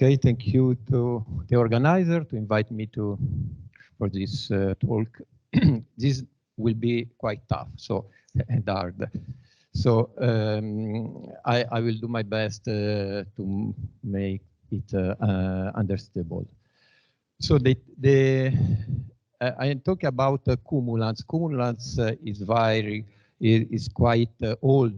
Okay, thank you to the organizer to invite me for this talk. This will be quite tough, and hard. So I will do my best to make it understandable. So I am talking about cumulants. Cumulants is quite old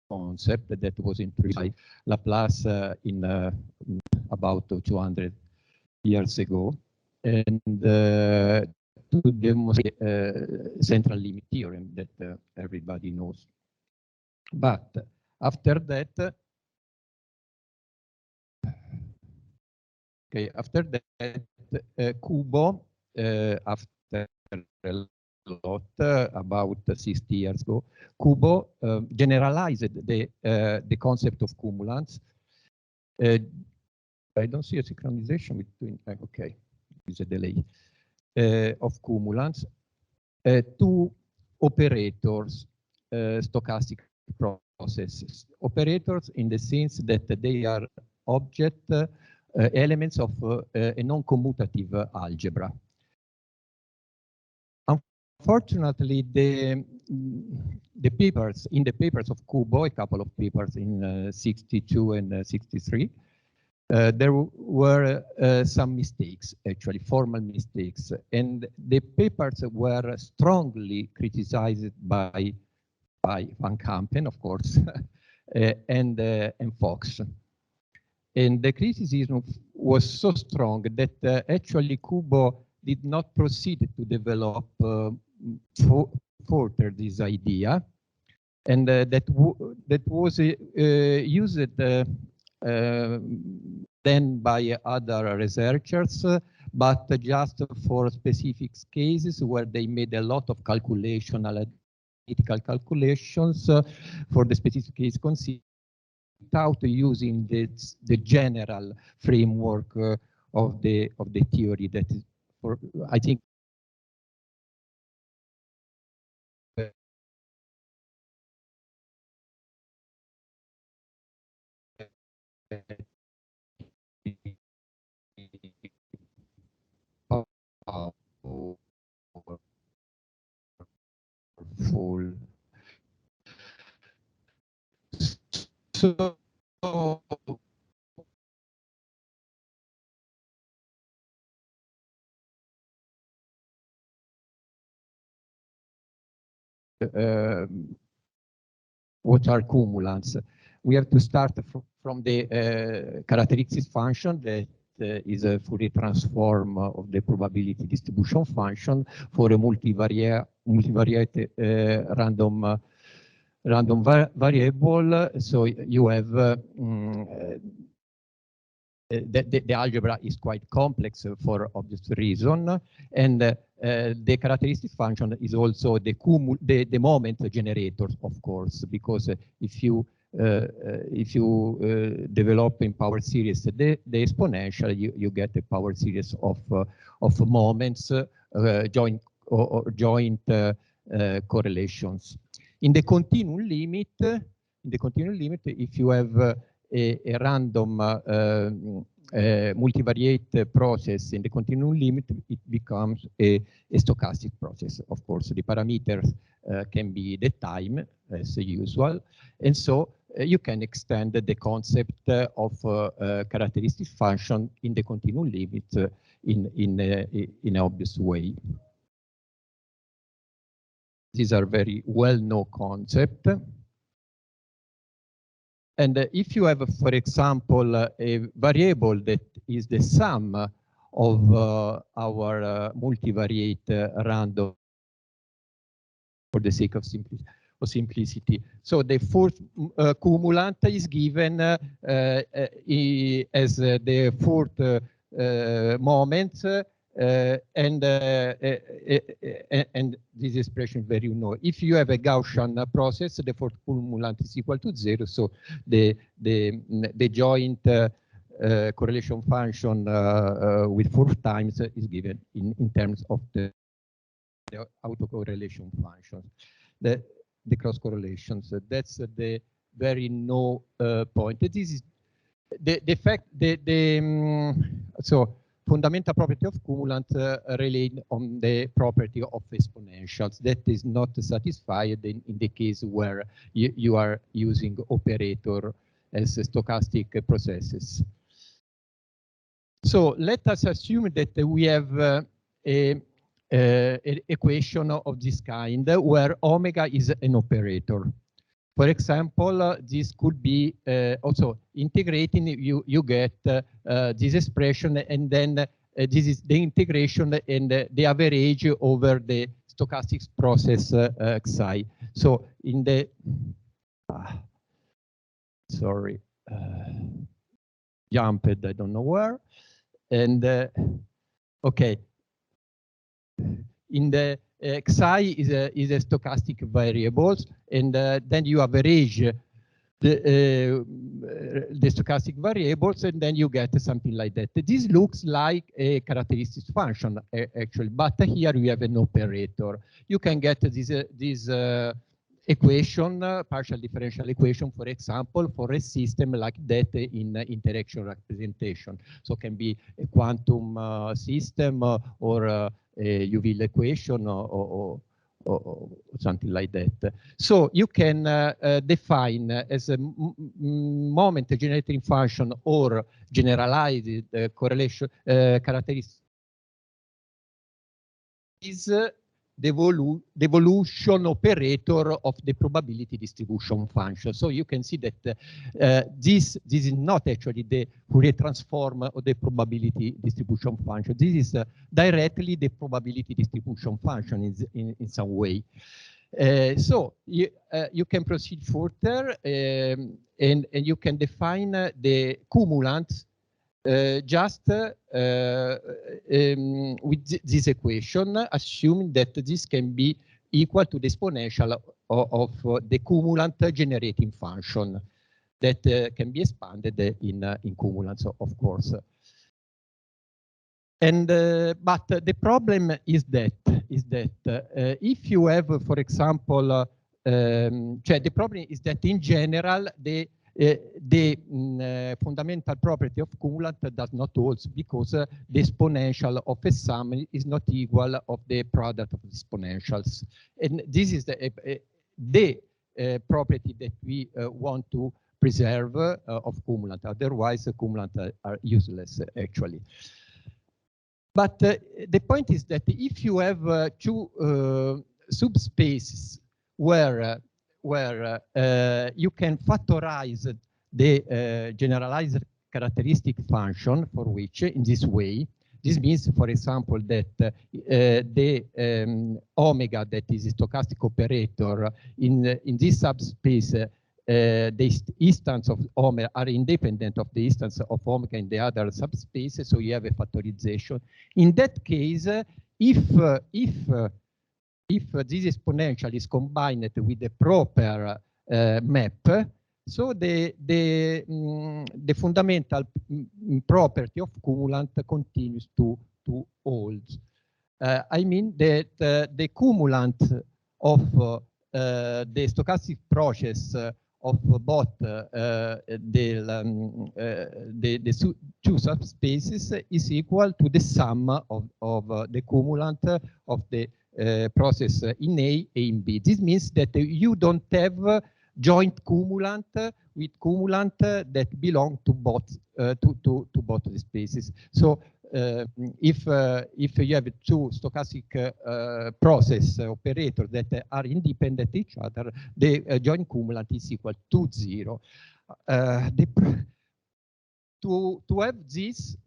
concept that was introduced by Laplace in about 200 years ago, and to demonstrate central limit theorem that everybody knows. But after that, Kubo, after a lot, about 60 years ago, Kubo generalized the concept of cumulants. I don't see a synchronization between, okay, there's a delay, of cumulants to operators, stochastic processes. Operators in the sense that they are object elements of a non-commutative algebra. Unfortunately, the papers of Kubo, a couple of papers in 62 and 63, there were some mistakes, actually formal mistakes, and the papers were strongly criticized by Van Kampen, of course, and Fox. And the criticism was so strong that actually Kubo did not proceed to develop further this idea, and that was used then by other researchers, but just for specific cases where they made a lot of calculation, analytical calculations for the specific case considered, without using the general framework of the theory that is, for I think, powerful. So what are cumulants? We have to start from the characteristics function that is a Fourier transform of the probability distribution function for a multivariate random variable. So you have the algebra is quite complex for obvious reason, and the characteristic function is also the moment generator, of course, because if you develop in power series the exponential, you get a power series of moments, joint correlations. In the continuum limit, if you have a random multivariate process in the continuum limit, it becomes a stochastic process. Of course, the parameters can be the time, as usual, and so you can extend the concept of characteristic function in the continuum limit in an obvious way. These are very well-known concepts. And if you have, for example, a variable that is the sum of our multivariate random, for the sake of simplicity. So the fourth cumulant is given as the fourth moment, and this expression is very known. If you have a Gaussian process, the fourth cumulant is equal to 0. So the joint correlation function with 4 times is given in terms of the autocorrelation functions, the cross correlations. That's the very no point. This is So fundamental property of cumulant relate on the property of exponentials. That is not satisfied in the case where you are using operator as stochastic processes. So let us assume that we have an equation of this kind where omega is an operator. For example, this could be also integrating, you get this expression, and then this is the integration and the average over the stochastic process xi. So in the, sorry, jumped, I don't know where. And okay, in the xi is a stochastic variables, and then you average the stochastic variables, and then you get something like that. This looks like a characteristic function actually, but here we have an operator. You can get this equation, partial differential equation, for example, for a system like that in interaction representation. So it can be a quantum system or a Wheel equation or something like that. So you can define as a moment generating function or generalized correlation characteristic is the evolution operator of the probability distribution function. So you can see that this is not actually the Fourier transform of the probability distribution function. This is directly the probability distribution function in some way. So you can proceed further and you can define the cumulants just with this equation, assuming that this can be equal to the exponential of the cumulant generating function that can be expanded in cumulants, of course. And but the problem is that if you have, for example, the problem is that in general the fundamental property of cumulant does not hold, because the exponential of a sum is not equal of the product of exponentials, and this is the property that we want to preserve of cumulant. Otherwise, cumulant are useless actually. But the point is that if you have two subspaces where you can factorize the generalized characteristic function for which in this way, this means, for example, that the omega, that is a stochastic operator in this subspace, the instance of omega are independent of the instance of omega in the other subspace, so you have a factorization. In that case, if this exponential is combined with the proper map, so the fundamental property of cumulant continues to hold. I mean that the cumulant of the stochastic process of both the two subspaces is equal to the sum of the cumulant of the process in A and in B. This means that you don't have joint cumulant with cumulant that belong to both to both the spaces. So if you have two stochastic process operators that are independent of each other, the joint cumulant is equal to 0. To have this,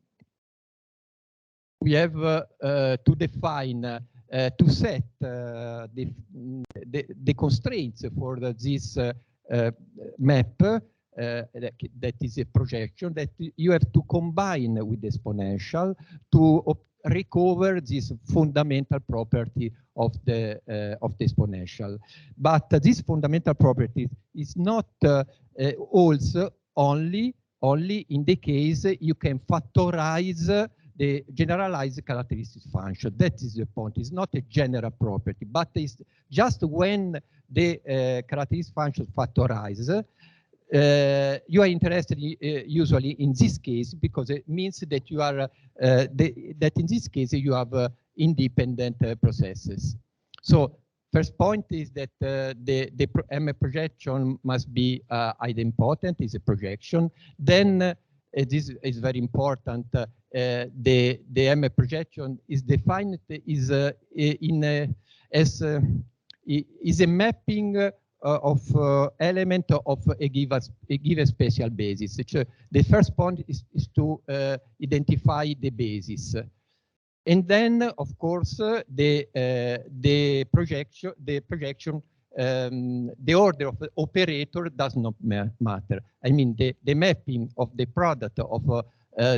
we have to define, to set the constraints for this map, that is a projection that you have to combine with the exponential to recover this fundamental property of the exponential. But this fundamental property is not also only in the case you can factorize the generalized characteristic function. That is the point. It's not a general property, but it's just when the characteristic function factorizes, you are interested usually in this case because it means that you are that in this case you have independent processes. So first point is that the M projection must be idempotent, is a projection. Then this is very important. The M projection is defined is is a mapping of element of a given spatial basis. The first point is to identify the basis. And then, of course, the projection, the order of the operator does not matter. I mean, the mapping of the product of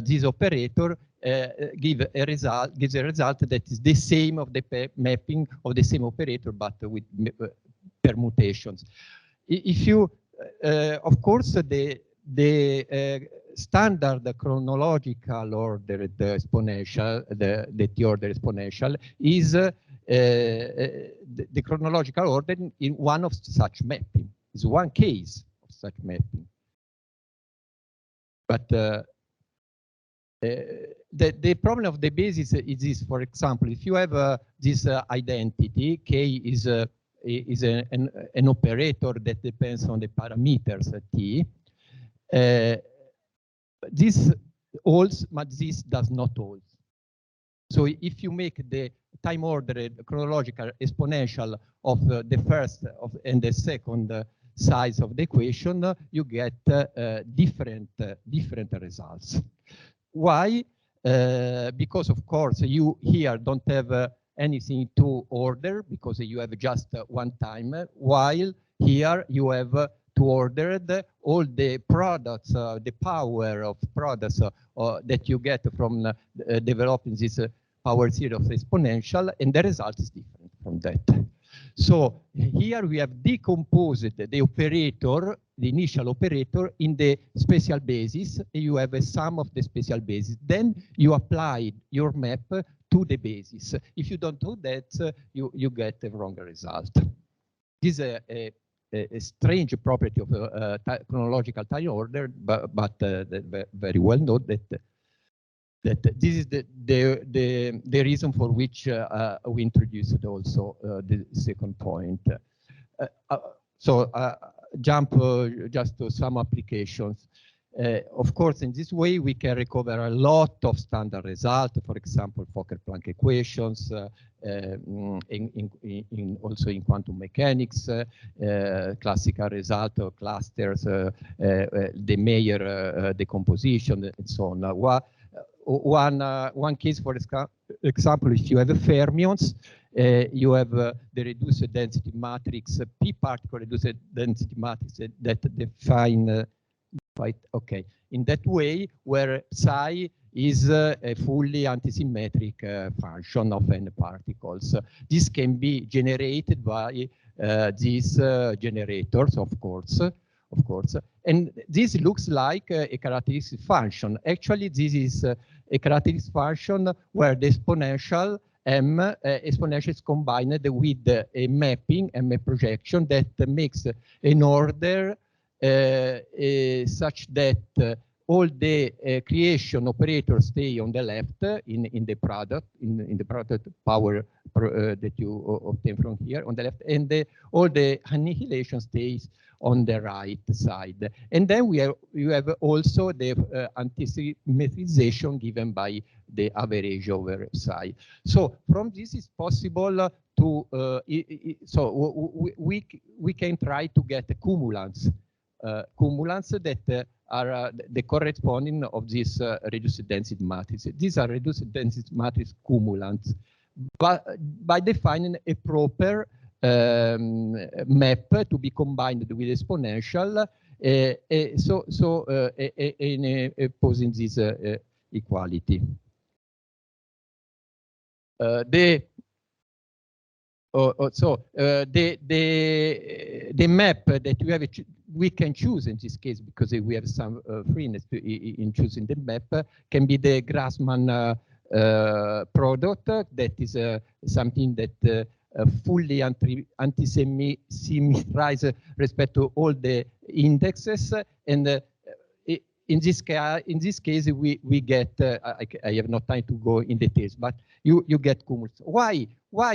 this operator gives a result that is the same of the mapping of the same operator, but with permutations. If you, of course, the standard chronological order, the exponential, the T-order exponential is the chronological order in one of such mapping. Is one case of such mapping. But the problem of the basis is this. For example, if you have this identity, K is an operator that depends on the parameters T. This holds, but this does not hold. So if you make the time ordered chronological exponential of the first and the second sides of the equation, you get different results. Why? Because of course you here don't have anything to order because you have just one time, while here you have to order all the products, the power of products that you get from developing this power series of exponential, and the result is different from that. So here we have decomposed the operator, the initial operator, in the spatial basis. You have a sum of the spatial basis. Then you apply your map to the basis. If you don't do that, you get a wrong result. This is a strange property of chronological time order, but very well known that this is the reason for which we introduced also the second point. Jump just to some applications. Of course, in this way, we can recover a lot of standard results, for example, Fokker-Planck equations, also in quantum mechanics, classical result of clusters, the Mayer decomposition, and so on. One case, for example, if you have fermions, you have the reduced density matrix, p-particle reduced density matrix that define okay, in that way, where psi is a fully antisymmetric function of n particles. This can be generated by these generators, of course, and this looks like a characteristic function. Actually, this is a characteristic function where the exponential m exponential is combined with a mapping, m projection, that makes an order such that all the creation operators stay on the left in the product, in the product power that you obtain from here on the left, and all the annihilation stays on the right side. And then you have also the antisymmetrization given by the average over psi. So from this is possible to we can try to get cumulants. Cumulants that are the corresponding of this reduced density matrix. These are reduced density matrix cumulants, but by defining a proper map to be combined with exponential, posing this equality. The map that we can choose in this case, because we have some freeness in choosing the map, can be the Grassmann product. That is something that fully anti-symmetrized respect to all the indexes, and in this case, we get, I have no time to go in details, but you get cumulants. Why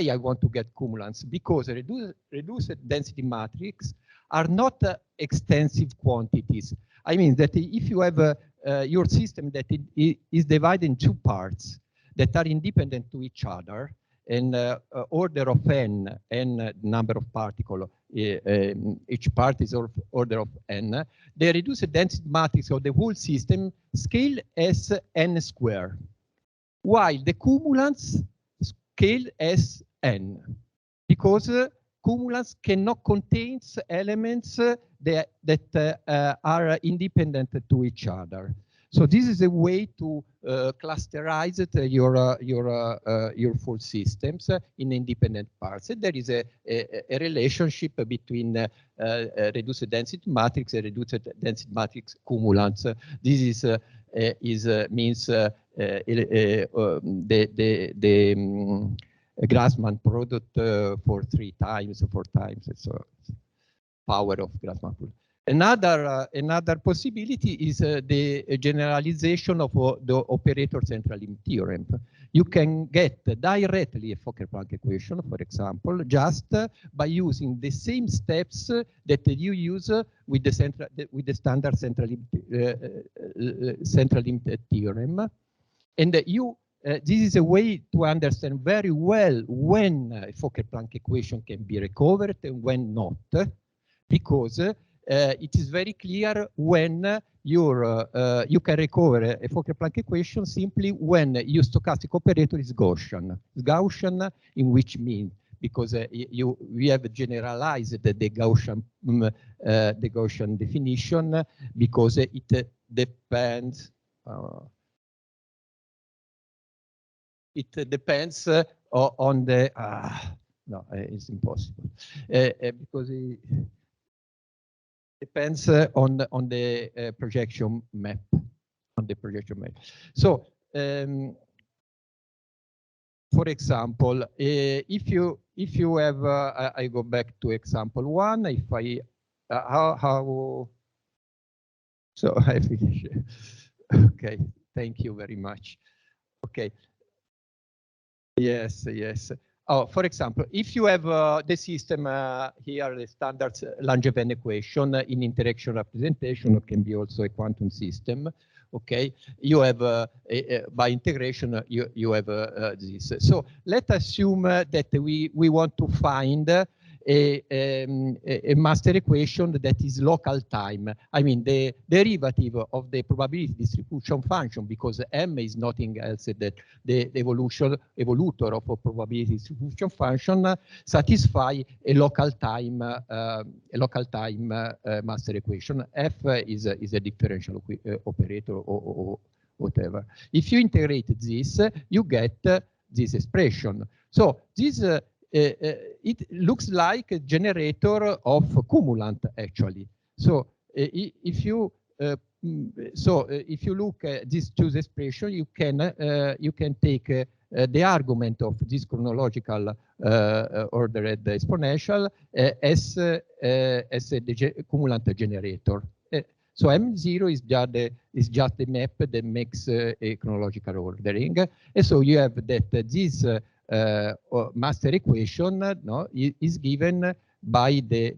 I want to get cumulants? Because reduced density matrix are not extensive quantities. I mean that if you have your system that is divided in two parts that are independent to each other, and order of n number of particles, each part is order of n, the reduced density matrix of the whole system scale as n squared, while the cumulants scale as n, because cumulants cannot contain elements that are independent to each other. So this is a way to clusterize your full systems in independent parts. And there is a relationship between reduced density matrix and reduced density matrix cumulants. This means the Grassmann product for 3 times, 4 times. So power of Grassmann product. Another possibility is the generalization of the operator central limit theorem. You can get directly a Fokker-Planck equation, for example, just by using the same steps that you use with the standard central limit theorem, and this is a way to understand very well when a Fokker-Planck equation can be recovered and when not, because it is very clear when you can recover a Fokker-Planck equation simply when your stochastic operator is Gaussian. Gaussian in which means because we have generalized the Gaussian definition because it depends. It depends on the. No, it's impossible because it depends on the projection map. So, for example, if you have, I go back to example 1. If I so I finish. Okay, thank you very much. Okay. Yes. Oh, for example, if you have the system here, the standard Langevin equation in interaction representation, it can be also a quantum system. Okay, you have by integration you have this. So let's assume that we want to find a master equation that is local time. I mean the derivative of the probability distribution function, because M is nothing else than the evolutor of a probability distribution function, satisfy a local time master equation. F is a differential operator or whatever. If you integrate this, you get this expression. So this it looks like a generator of cumulant actually. So if you look at this choose expression, you can take the argument of this chronological ordered exponential as the cumulant generator. So M0 is just the map that makes a chronological ordering, and so you have that this master equation is given by the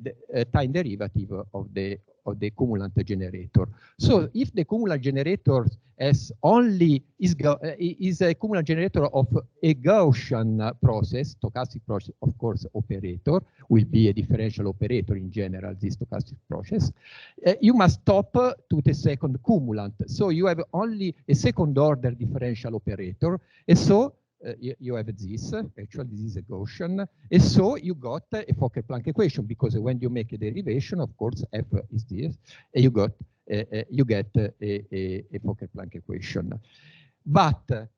time derivative of the cumulant generator. So if the cumulant generator is a cumulant generator of a Gaussian process, stochastic process, of course, operator will be a differential operator in general, this stochastic process, you must stop to the second cumulant. So you have only a second order differential operator, and so you have this, actually this is a Gaussian, and so you got a Fokker-Planck equation, because when you make a derivation, of course, F is this, and you get a Fokker-Planck equation. But,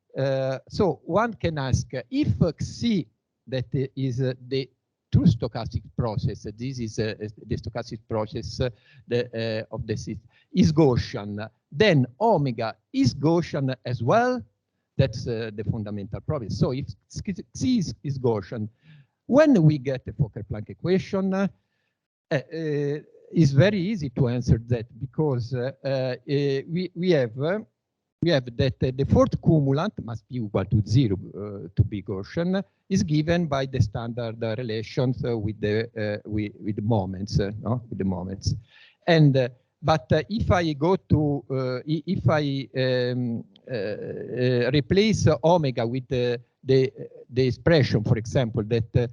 so one can ask, if C that is the true stochastic process, this is the stochastic process of the system, is Gaussian, then omega is Gaussian as well? That's the fundamental problem. So if C is Gaussian, When we get the Fokker-Planck equation, it's very easy to answer that, because we have that the fourth cumulant must be equal to 0 to be Gaussian, is given by the standard relations with the moments, no? With the moments. And but if I go to if I replace omega with the expression, for example, that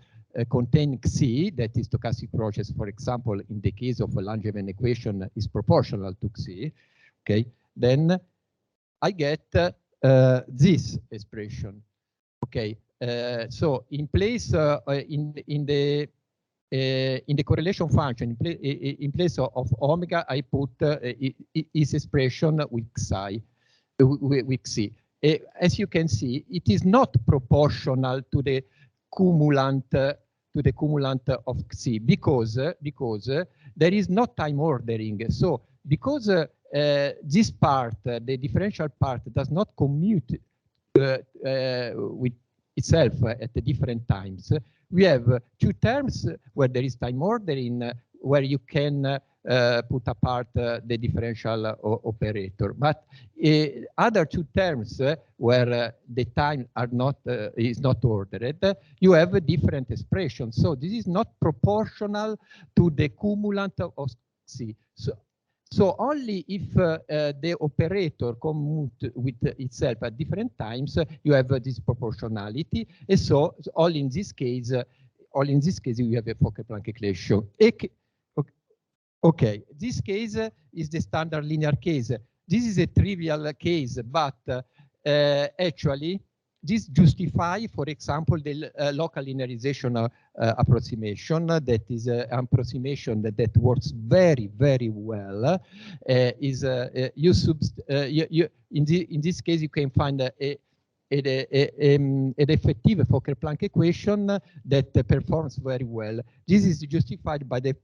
contain Xi, that is stochastic process, for example, in the case of a Langevin equation is proportional to Xi, okay, then I get this expression. Okay, so in place in the correlation function, in place of omega, I put its expression with Xi, with Xi. As you can see, it is not proportional to the cumulant of Xi, because there is no time ordering. So because this part, the differential part, does not commute with itself at the different times, we have two terms where there is time ordering, where you can put apart the differential operator. But other two terms where the time are not is not ordered, you have a different expression. So this is not proportional to the cumulant of Xi. So only if the operator commute with itself at different times, you have this proportionality. And so all in this case, you have a Fokker-Planck equation. Okay, this case is the standard linear case. This is a trivial case, but actually this justifies, for example, the local linearization approximation. That is an approximation that works very, very well. In this case, you can find an effective Fokker-Planck equation that performs very well. This is justified by the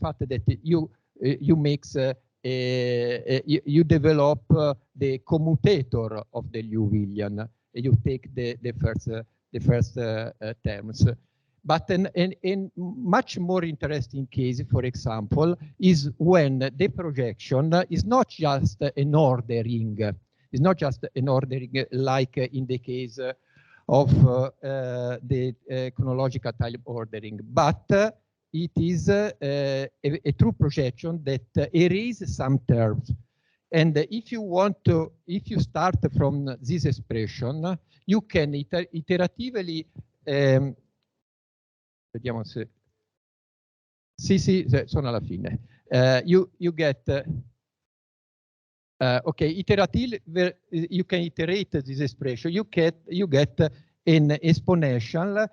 fact that you develop the commutator of the Liouvillean. You take the first terms. But a much more interesting case, for example, is when the projection is not just an ordering. It's not just an ordering like in the case of the chronological time ordering, but it is a true projection that erases some terms. And if you start from this expression, you can iteratively, vediamo se, sì, sono alla fine. You get, okay, iteratively, you can iterate this expression. You get an exponential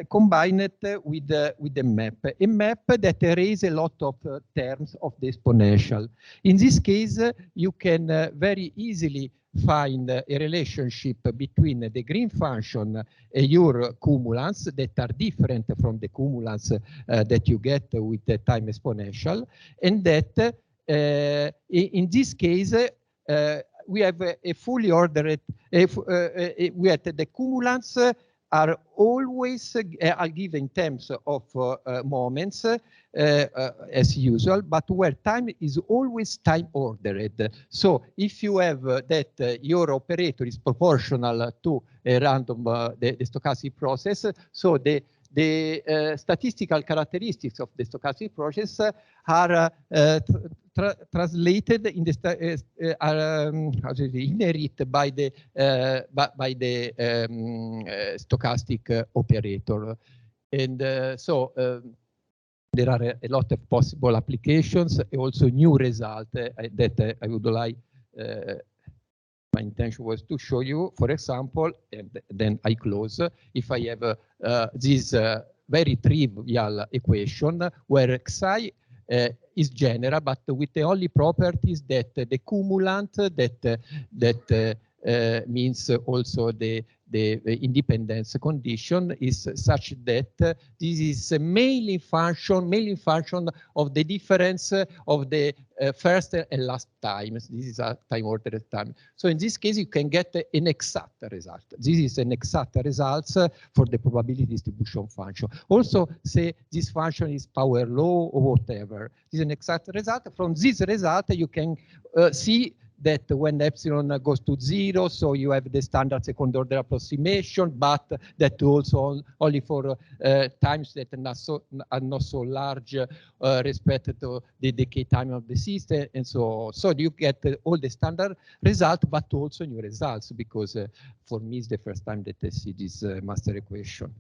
combined with the map, a map that erases a lot of terms of the exponential. In this case, you can very easily find a relationship between the green function and your cumulants that are different from the cumulants that you get with the time exponential, and that in this case we have a fully ordered, we have the cumulants are always are given in terms of moments as usual, but where time is always time ordered. So if you have that your operator is proportional to a random the stochastic process, so the statistical characteristics of the stochastic process are translated in the inherit by the stochastic operator, and so there are a lot of possible applications, also new results that I would like. My intention was to show you, for example, and then I close. If I have this very trivial equation where Xi is general, but with the only properties that the cumulant that means also the independence condition is such that this is a mainly function of the difference of the first and last times. This is a time ordered time. So in this case, you can get an exact result. This is an exact result for the probability distribution function. Also, say this function is power law or whatever. This is an exact result. From this result, you can see that when epsilon goes to 0, so you have the standard second order approximation, but that also only for times that are not so large respect to the decay time of the system, and so on. So you get all the standard results, but also new results, because for me it's the first time that I see this master equation.